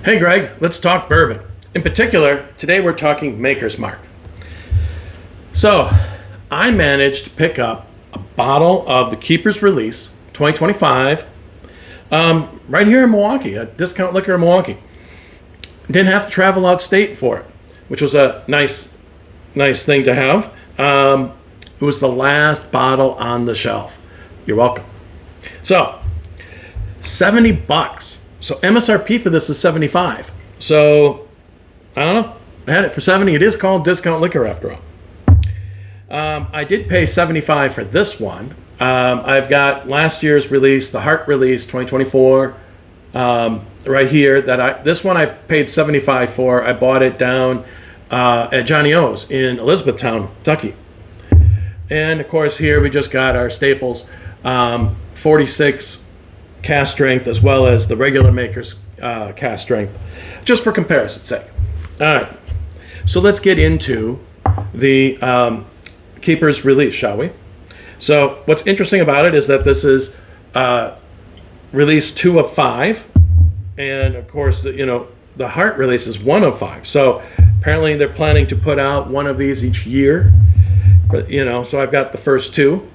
Hey Greg, let's talk bourbon. In particular, today we're talking Maker's Mark. So, I managed to pick up a bottle of the Keeper's Release 2025 right here in Milwaukee, a discount liquor in Milwaukee. Didn't have to travel out state for it, which was a nice thing to have. It was the last bottle on the shelf. You're welcome. So, $70. So MSRP for this is $75. So, I don't know. I had it for $70. It is called discount liquor after all. I did pay $75 for this one. I've got last year's release, the Heart Release 2024, right here. This one I paid $75 for. I bought it down at Johnny O's in Elizabethtown, Kentucky. And of course, here we just got our staples, 46 cast strength, as well as the regular Maker's cast strength, just for comparison's sake. All right, so let's get into the Keeper's Release, shall we? So what's interesting about it is that this is release 2 of 5, and of course, the Heart Release is 1 of 5. So apparently they're planning to put out one of these each year. But, so I've got the first 2.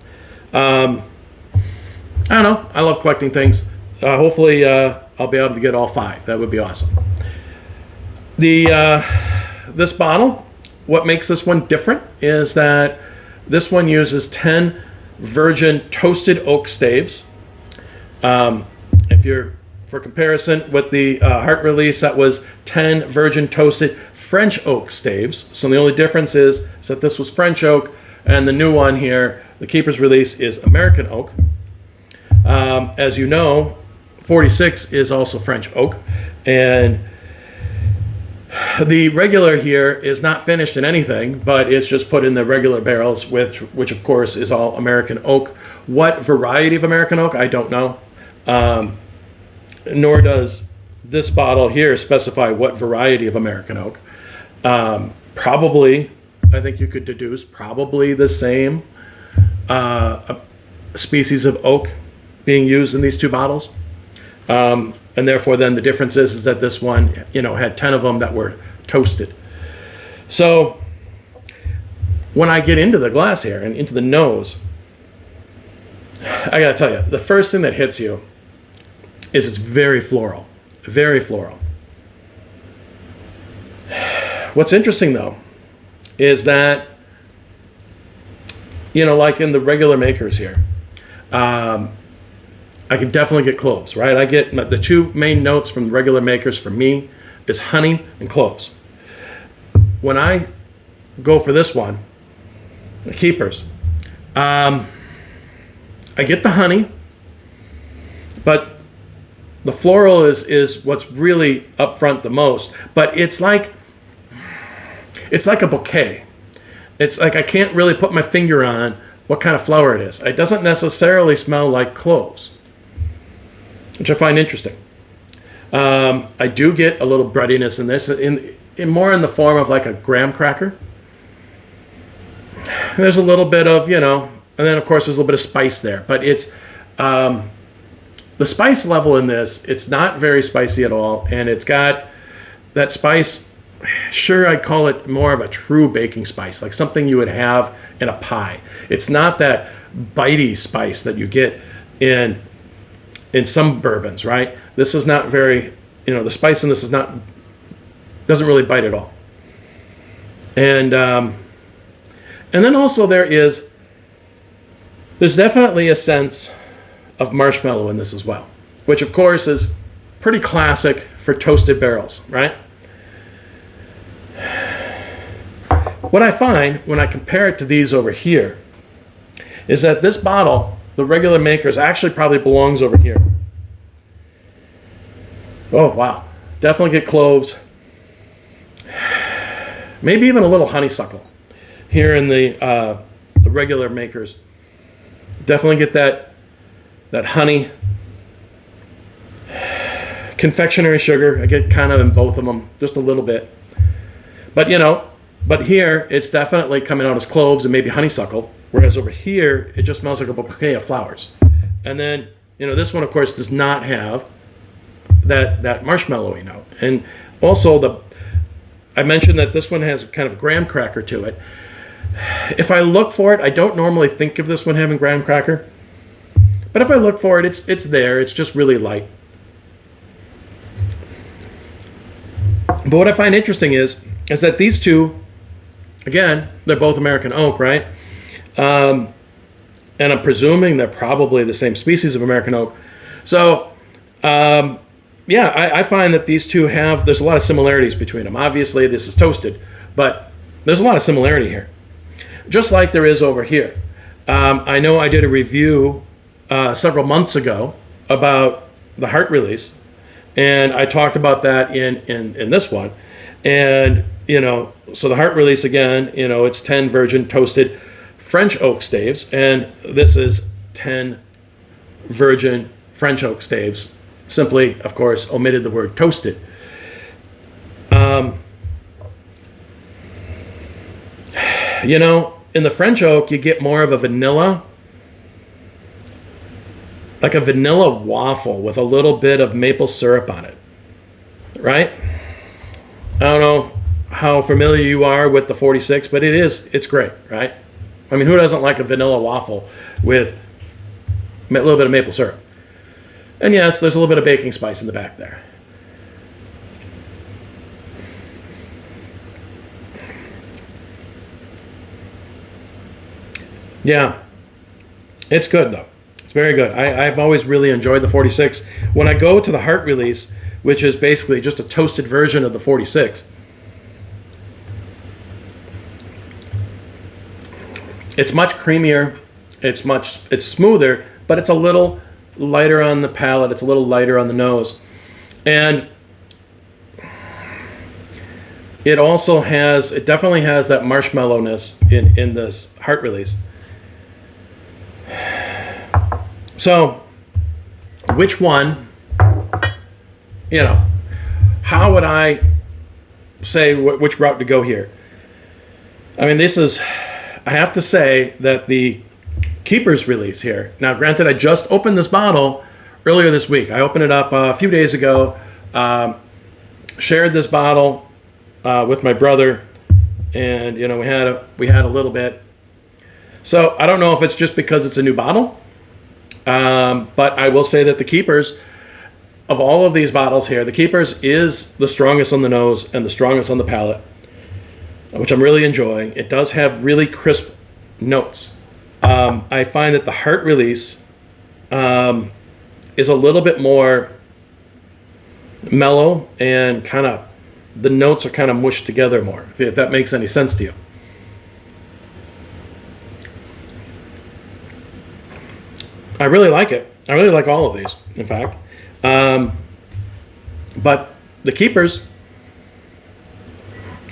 I don't know. I love collecting things. Hopefully, I'll be able to get all 5. That would be awesome. This bottle, what makes this one different is that this one uses 10 virgin toasted oak staves. For comparison, with the Heart Release, that was 10 virgin toasted French oak staves. So the only difference is that this was French oak, and the new one here, the Keeper's Release, is American oak. As you know, 46 is also French oak, and the regular here is not finished in anything, but it's just put in the regular barrels, which of course is all American oak. What variety of American oak, I don't know. Nor does this bottle here specify what variety of American oak. Probably, I think you could deduce, probably the same species of oak being used in these 2 bottles. And therefore then the difference is that this one, had 10 of them that were toasted. So when I get into the glass here and into the nose, I gotta tell you, the first thing that hits you is it's very floral. Very floral. What's interesting though is that, like in the regular Makers here, I can definitely get cloves, right? I get the 2 main notes from regular Makers for me is honey and cloves. When I go for this one, the Keepers, I get the honey, but the floral is what's really up front the most. But it's like a bouquet. It's like I can't really put my finger on what kind of flower it is. It doesn't necessarily smell like cloves, which I find interesting. I do get a little breadiness in this, in more in the form of like a graham cracker. There's a little bit of, and then of course there's a little bit of spice there. But it's, the spice level in this, it's not very spicy at all. And it's got that spice, sure, I'd call it more of a true baking spice, like something you would have in a pie. It's not that bitey spice that you get in some bourbons, right? This is not very, the spice in this doesn't really bite at all. And then also there's definitely a sense of marshmallow in this as well, which of course is pretty classic for toasted barrels, right? What I find when I compare it to these over here is that this bottle, the regular Makers, actually probably belongs over here. Oh, wow. Definitely get cloves. Maybe even a little honeysuckle here in the regular Makers. Definitely get that honey. Confectionery sugar. I get kind of in both of them, just a little bit. But here it's definitely coming out as cloves and maybe honeysuckle. Whereas over here, it just smells like a bouquet of flowers. And then, this one, of course, does not have that marshmallowy note. And also I mentioned that this one has kind of graham cracker to it. If I look for it, I don't normally think of this one having graham cracker, but if I look for it, it's there. It's just really light. But what I find interesting is that these two, again, they're both American oak, right? And I'm presuming they're probably the same species of American oak. So, I find that these two there's a lot of similarities between them. Obviously, this is toasted, but there's a lot of similarity here. Just like there is over here. I know I did a review several months ago about the heart release, and I talked about that in this one. And, so the heart release, again, it's 10 virgin toasted French oak staves, and this is 10 virgin French oak staves. Simply, of course, omitted the word toasted. In the French oak, you get more of a vanilla, like a vanilla waffle with a little bit of maple syrup on it, right? I don't know how familiar you are with the 46, but it's great, right? I mean, who doesn't like a vanilla waffle with a little bit of maple syrup? And yes, there's a little bit of baking spice in the back there. Yeah, it's good though. It's very good. I've always really enjoyed the 46. When I go to the heart release, which is basically just a toasted version of the 46, it's much creamier. It's smoother, but it's a little lighter on the palate. It's a little lighter on the nose, and it definitely has that marshmallowness in this heart release. So, which one, how would I say which route to go here? I mean, I have to say that the Keeper's release here. Now, granted, I just opened this bottle earlier this week. I opened it up a few days ago, shared this bottle with my brother, and, we had a little bit. So I don't know if it's just because it's a new bottle, but I will say that the Keeper's, of all of these bottles here, the Keeper's is the strongest on the nose and the strongest on the palate, which I'm really enjoying. It does have really crisp notes. I find that the heart release is a little bit more mellow, and the notes are kind of mushed together more, if that makes any sense to you. I really like it. I really like all of these, in fact. But the Keepers,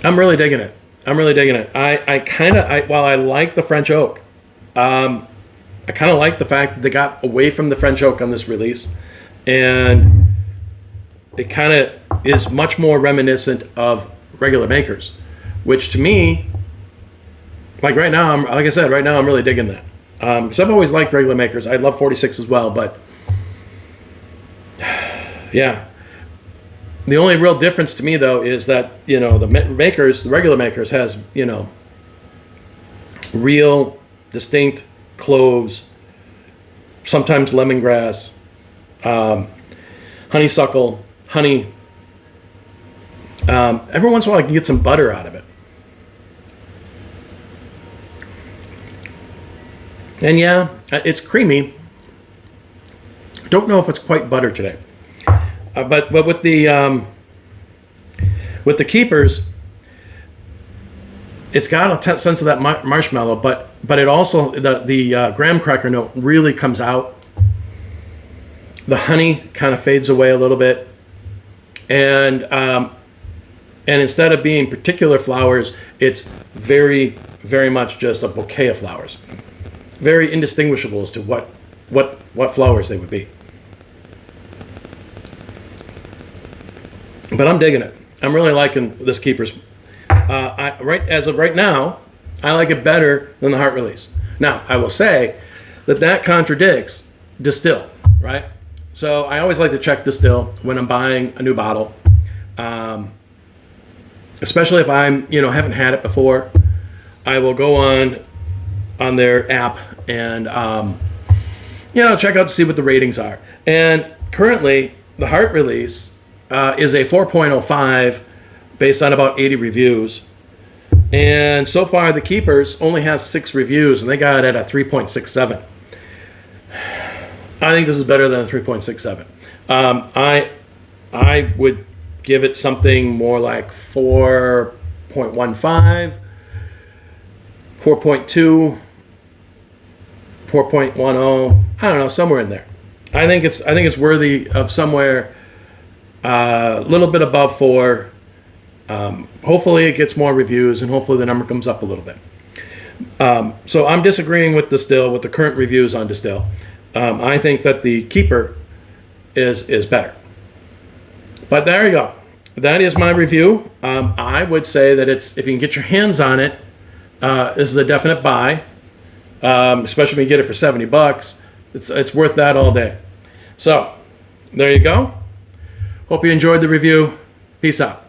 I'm really digging it. While I like the French oak, I kind of like the fact that they got away from the French oak on this release, and it kind of is much more reminiscent of regular makers, which to me, like right now, I'm really digging that. Because I've always liked regular makers. I love 46 as well, but yeah. The only real difference to me, though, is that, the regular makers has, real distinct cloves, sometimes lemongrass, honeysuckle, honey. Every once in a while I can get some butter out of it. And yeah, it's creamy. I don't know if it's quite butter today. But with the Keepers, it's got a sense of that marshmallow, but it also, the graham cracker note really comes out. The honey kind of fades away a little bit, and instead of being particular flowers, it's very, very much just a bouquet of flowers. Very indistinguishable as to what flowers they would be. But I'm digging it. I'm really liking this Keeper's. As of right now, I like it better than the heart release. Now, I will say that contradicts Distill, right? So I always like to check distill when I'm buying a new bottle, especially if I'm haven't had it before. I will go on their app and check out to see what the ratings are. And currently, the Heart release is a 4.05 based on about 80 reviews. And so far, the Keepers only has 6 reviews, and they got it at a 3.67. I think this is better than a 3.67. I would give it something more like 4.15, 4.2, 4.10. I don't know, somewhere in there. I think it's worthy of somewhere a little bit above 4. Hopefully it gets more reviews, and hopefully the number comes up a little bit. So I'm disagreeing with Distill, with the current reviews on Distill. I think that the Keeper is better. But there you go. That is my review. I would say that if you can get your hands on it, this is a definite buy. Especially when you get it for $70. It's worth that all day. So there you go. Hope you enjoyed the review. Peace out.